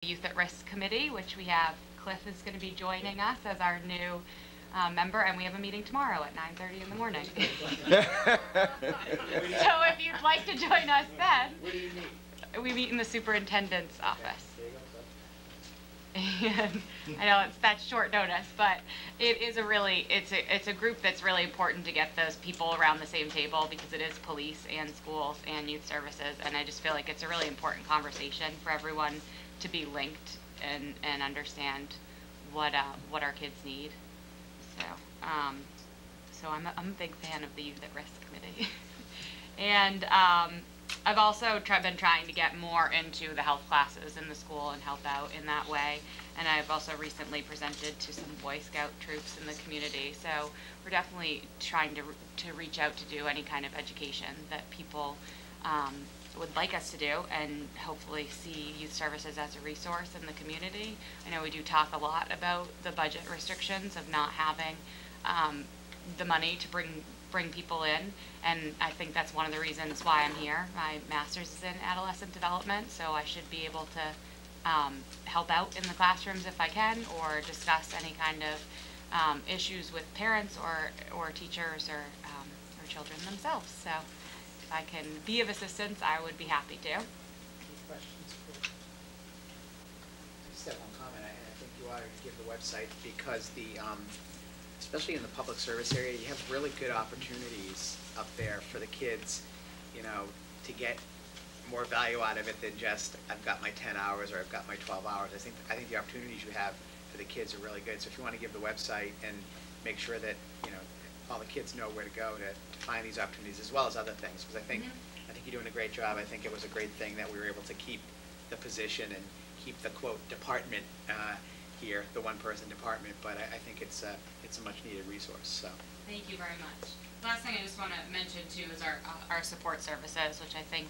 Youth at Risk Committee, which we have Cliff is going to be joining us as our new member, and we have a meeting tomorrow at 9:30 in the morning. So if you'd like to join us then. Where do you meet? We meet in the superintendent's office. There you go. And I know that's short notice, but it is it's a group that's really important to get those people around the same table, because it is police and schools and youth services, and I just feel like it's a really important conversation for everyone to be linked and understand what our kids need. So I'm a big fan of the Youth at Risk Committee. And I've also been trying to get more into the health classes in the school and help out in that way. And I've also recently presented to some Boy Scout troops in the community. So we're definitely trying to reach out to do any kind of education that people would like us to do, and hopefully see youth services as a resource in the community. I know we do talk a lot about the budget restrictions of not having the money to bring people in, and I think that's one of the reasons why I'm here. My master's is in adolescent development, so I should be able to help out in the classrooms if I can, or discuss any kind of issues with parents or teachers or children themselves. So if I can be of assistance, I would be happy to. Any questions? I just have one comment. I think you ought to give the website, because especially in the public service area, you have really good opportunities up there for the kids, to get more value out of it than just, I've got my 10 hours or I've got my 12 hours. I think the opportunities you have for the kids are really good. So if you want to give the website and make sure that, all the kids know where to go to find these opportunities, as well as other things, because I think you're doing a great job. I think it was a great thing that we were able to keep the position and keep the, quote, department here, the one-person department, but I think it's a much needed resource. So thank you very much. Last thing I just want to mention too is our support services, which I think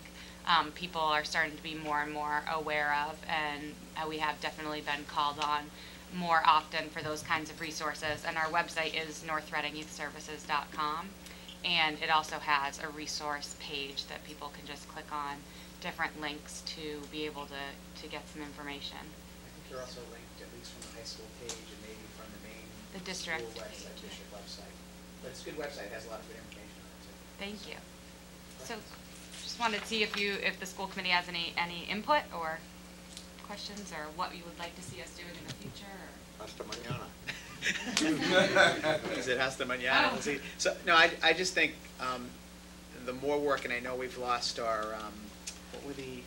people are starting to be more and more aware of, and we have definitely been called on more often for those kinds of resources. And our website is northreadingyouthservices.com, and it also has a resource page that people can just click on different links to be able to get some information. I think you're also linked, at least from the high school page and maybe from the main district school website, district website. But it's a good website. It has a lot of good information on it too. Thank you. So just wanted to see if the school committee has any input or questions, or what you would like to see us doing in the future. Hasta mañana. Is it hasta mañana? Oh. So no, I just think the more work, and I know we've lost our what were the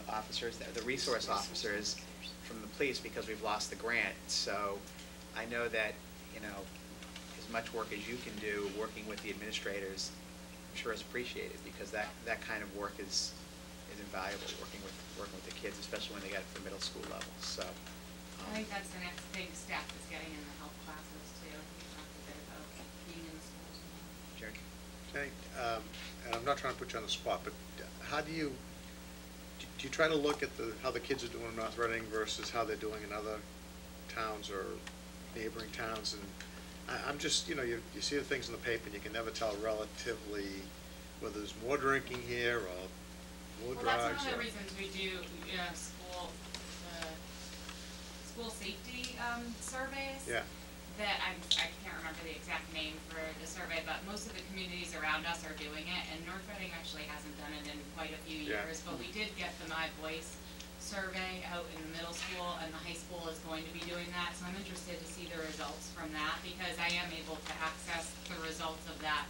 officers, the resource officers from the police, because we've lost the grant. So I know that as much work as you can do working with the administrators, I'm sure is appreciated, because that kind of work is invaluable, working with the kids, especially when they get it for middle school level. So I think that's the next big step, is getting in the health classes too. We talked a bit about being in the schools. Jerry? Okay, and I'm not trying to put you on the spot, but how do you try to look at how the kids are doing in North Reading versus how they're doing in other towns or neighboring towns? And I'm just, you see the things in the paper, and you can never tell relatively whether there's more drinking here or more drugs. Well, that's one of the reasons we do school safety surveys. Yeah. That I can't remember the exact name for the survey, but most of the communities around us are doing it, and North Reading actually hasn't done it in quite a few years. But we did get the My Voice survey out in the middle school, and the high school is going to be doing that. So I'm interested to see the results from that, because I am able to access the results of that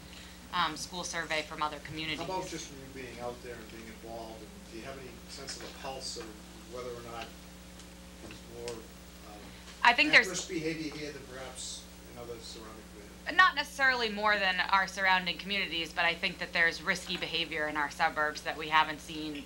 school survey from other communities. How about just from you being out there and being involved, and do you have any sense of a pulse of whether or not there's more I think there's behavior here than perhaps in other surrounding communities? Not necessarily more than our surrounding communities, but I think that there's risky behavior in our suburbs that we haven't seen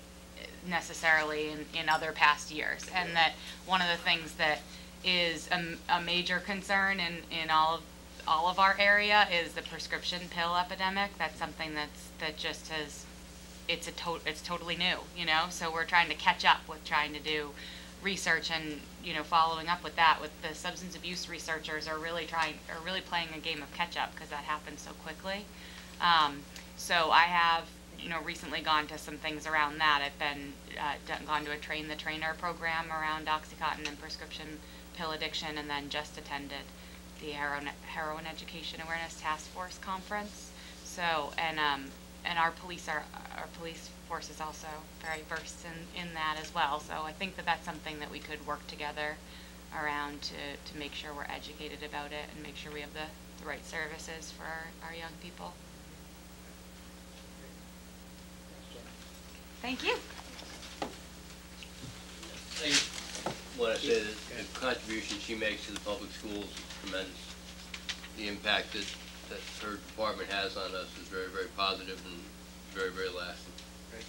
necessarily in other past years. And that one of the things that is a major concern in all of our area is the prescription pill epidemic. That's something that just has, it's totally new, so we're trying to catch up with trying to do research and following up with that. With the substance abuse researchers are really playing a game of catch up, because that happens so quickly. So I have recently gone to some things around that. I've been gone to a Train the Trainer program around OxyContin and prescription pill addiction, and then just attended the Heroin Education Awareness Task Force conference. So, and our police force is also very versed in that as well. So I think that that's something that we could work together around to make sure we're educated about it and make sure we have the right services for our young people. Thank you. I want to say that the contribution she makes to the public schools is tremendous. The impact that her department has on us is very, very positive and very, very lasting. Great.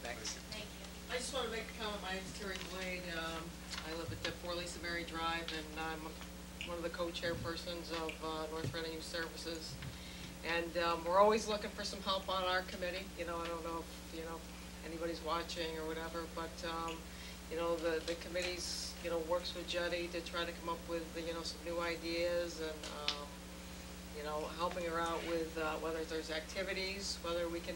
Thanks. Thank you. I just want to make a comment. My name's Terry Blaine. I live at 4 Lisa Mary Drive, and I'm one of the co-chairpersons of North Reading Youth Services. And we're always looking for some help on our committee. I don't know if, anybody's watching or whatever, but, the committee's, works with Jetty to try to come up with, some new ideas and, helping her out with whether there's activities, whether we can,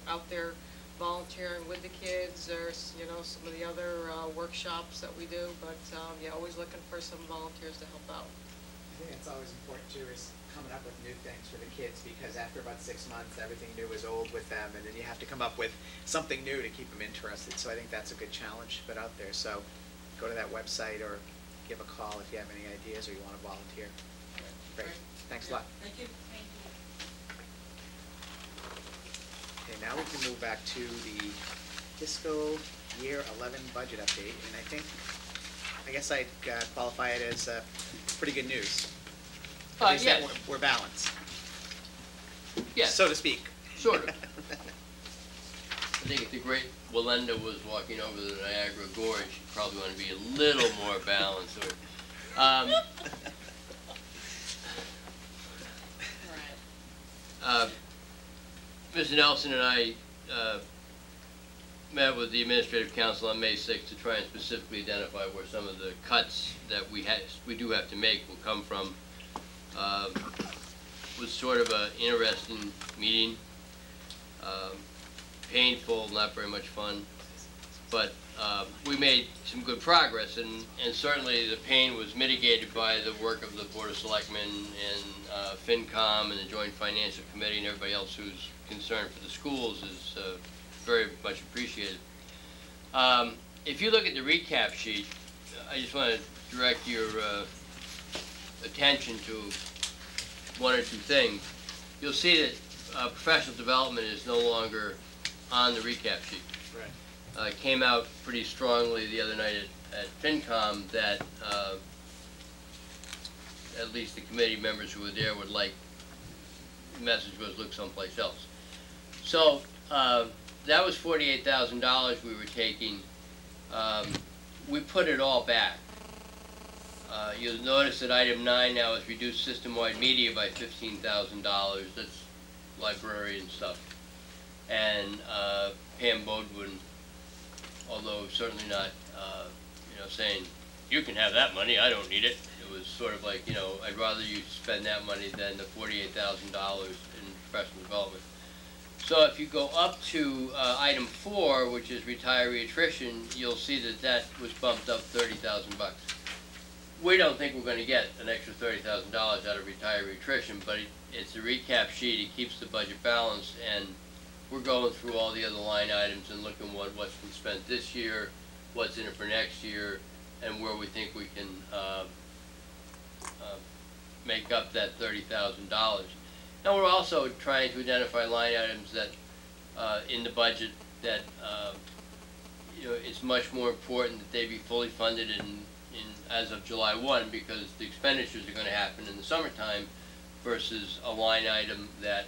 out there volunteering with the kids or, some of the other workshops that we do. But, yeah, always looking for some volunteers to help out. I think it's always important too is coming up with new things for the kids, because after about 6 months, everything new is old with them, and then you have to come up with something new to keep them interested. So I think that's a good challenge to put out there. So go to that website or give a call if you have any ideas or you want to volunteer. Great. Thanks a lot. Thank you. Thank you. Okay, now we can move back to the fiscal year 11 budget update, and I guess I'd qualify it as pretty good news. At least that Yes. we're balanced, Yes, so to speak. sort of. I think if the great Walenda was walking over the Niagara Gorge, she'd probably want to be a little more balanced. Mr. Nelson and I met with the Administrative Council on May 6th to try and specifically identify where some of the cuts that we do have to make will come from. Was sort of an interesting meeting, painful, not very much fun, but we made some good progress, and certainly the pain was mitigated by the work of the Board of Selectmen and FinCom and the Joint Financial Committee and everybody else who's concerned for the schools is very much appreciated. If you look at the recap sheet, I just want to direct your attention to one or two things. You'll see that professional development is no longer on the recap sheet. Right. It came out pretty strongly the other night at FinCom that at least the committee members who were there would like, the message was look someplace else. So that was $48,000 we were taking. We put it all back. You'll notice that item 9 now is reduced system-wide media by $15,000. That's library and stuff. And Pam Bodwin, although certainly not, saying, you can have that money, I don't need it. It was sort of like, I'd rather you spend that money than the $48,000 in professional development. So if you go up to item 4, which is retiree attrition, you'll see that that was bumped up $30,000. We don't think we're going to get an extra $30,000 out of retiree attrition, but it's a recap sheet. It keeps the budget balanced, and we're going through all the other line items and looking what's been spent this year, what's in it for next year, and where we think we can make up that $30,000. Now we're also trying to identify line items that in the budget that it's much more important that they be fully funded as of July 1, because the expenditures are going to happen in the summertime versus a line item that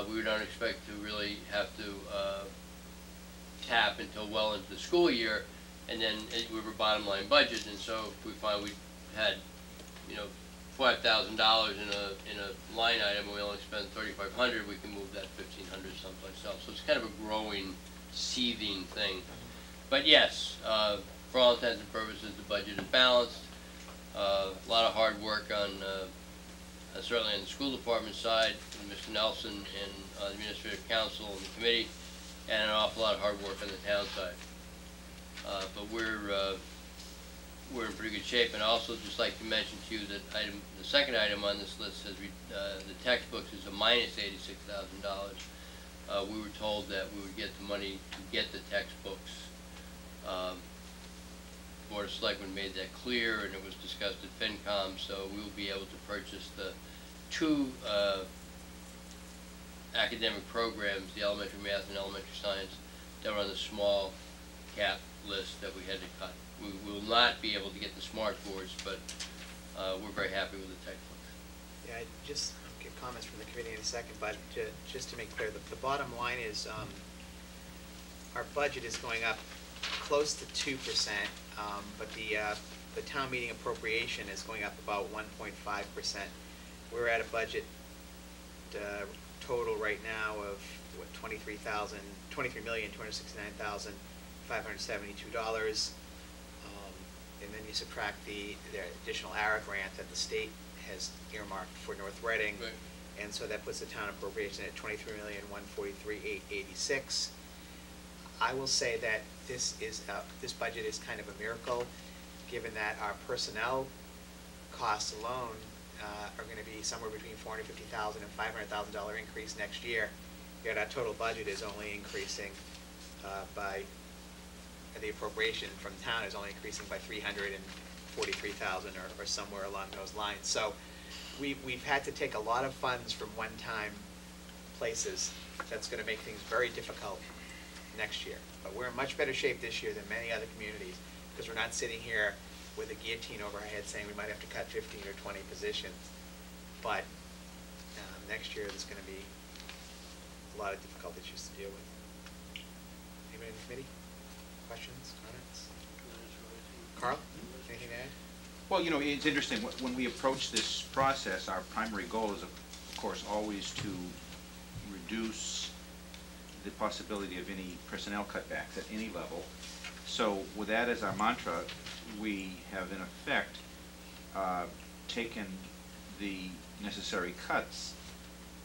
we don't expect to really have to tap until well into the school year, and then we were bottom line budget, and so if we find we had $5,000 in a line item and we only spend $3,500, we can move that $1,500 someplace else. So it's kind of a growing, seething thing. But yes, for all intents and purposes, the budget is balanced. A lot of hard work on certainly on the school department side, and Mr. Nelson and the administrative council and the committee, and an awful lot of hard work on the town side. But we're in pretty good shape. And also, just like to mention to you that the second item on this list says the textbooks is a minus $86,000. We were told that we would get the money to get the textbooks. Board of Selectmen made that clear, and it was discussed at FinCom, so we will be able to purchase the two academic programs, the elementary math and elementary science, that were on the small cap list that we had to cut. We will not be able to get the smart boards, but we're very happy with the textbooks. Yeah, I'll get comments from the committee in a second, but just to make clear, the bottom line is our budget is going up close to 2%, but the town meeting appropriation is going up about 1.5%. We're at a budget total right now of what, $23,269,572. And then you subtract the additional ARA grant that the state has earmarked for North Reading. Right. And so that puts the town appropriation at $23,143,886. I will say that this budget is kind of a miracle, given that our personnel costs alone are going to be somewhere between $450,000 and $500,000 increase next year. Yet our total budget is only increasing by the appropriation from town is only increasing by $343,000 or somewhere along those lines. So we've had to take a lot of funds from one-time places. That's going to make things very difficult next year. But we're in much better shape this year than many other communities, because we're not sitting here with a guillotine over our head saying we might have to cut 15 or 20 positions. But next year there's going to be a lot of difficult issues to deal with. Anybody in the committee? Questions, comments? Carl, anything to add? Well, you know, it's interesting. When we approach this process, our primary goal is, of course, always to reduce the possibility of any personnel cutbacks at any level. So with that as our mantra, we have in effect taken the necessary cuts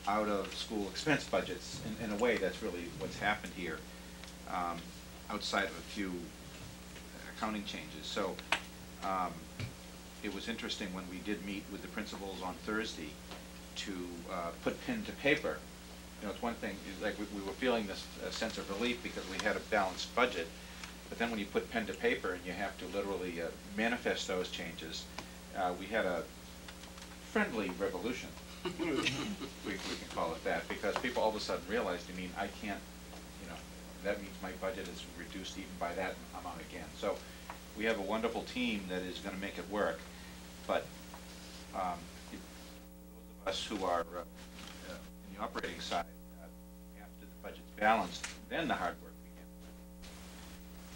out of school expense budgets. In a way, that's really what's happened here, outside of a few accounting changes. So it was interesting when we did meet with the principals on Thursday to put pen to paper. You know, it's one thing, like we were feeling this sense of relief because we had a balanced budget, but then when you put pen to paper and you have to literally manifest those changes, we had a friendly revolution. we can call it that, because people all of a sudden realized, I mean, I can't, you know, that means my budget is reduced even by that amount again. So we have a wonderful team that is going to make it work, but those of us who are in the operating side, after the budget's balanced, then the hard work begins.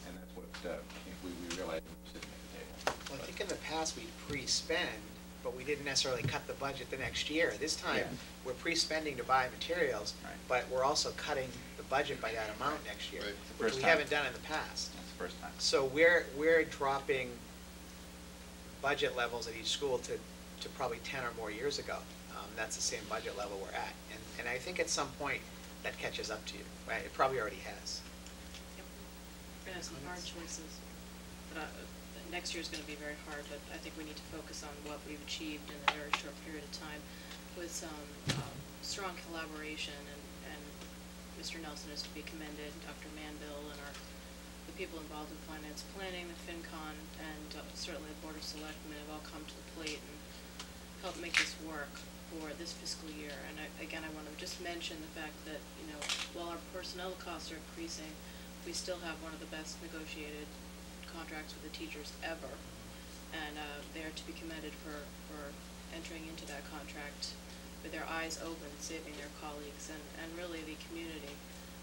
And that's what I think we realized when we were sitting at the table. Well, I think in the past we pre-spend, but we didn't necessarily cut the budget the next year. This time, Yeah. we're pre-spending to buy materials, Right. but we're also cutting the budget by that amount next year, Right. which First we time. haven't done in the past. That's the first time. So we're dropping budget levels at each school to probably 10 or more years ago. That's the same budget level we're at. And I think at some point that catches up to you, right? It probably already has. Yep. We're gonna have some hard choices. But next year's gonna be very hard, but I think we need to focus on what we've achieved in a very short period of time with some strong collaboration, and Mr. Nelson is to be commended, Dr. Manville, and the people involved in finance planning, the FinCon, and certainly the Board of Selectmen have all come to the plate and helped make this work for this fiscal year. And again, I want to just mention the fact that, you know, while our personnel costs are increasing, we still have one of the best negotiated contracts with the teachers ever. And they are to be commended for entering into that contract with their eyes open, saving their colleagues and really the community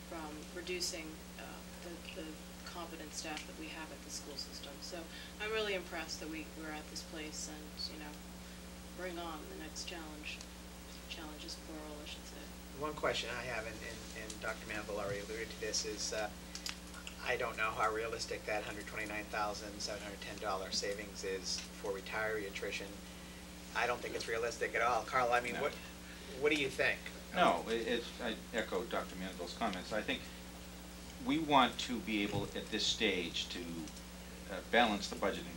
from reducing the competent staff that we have at the school system. So I'm really impressed that we're at this place, and, you know, bring on the next challenge. Challenge is plural, I should say. One question I have, and Dr. Manville already alluded to this, is I don't know how realistic that $129,710 savings is for retiree attrition. I don't think it's realistic at all. Carl, I mean, No. what do you think? No, I echo Dr. Mandeville's comments. I think we want to be able, at this stage, to balance the budget and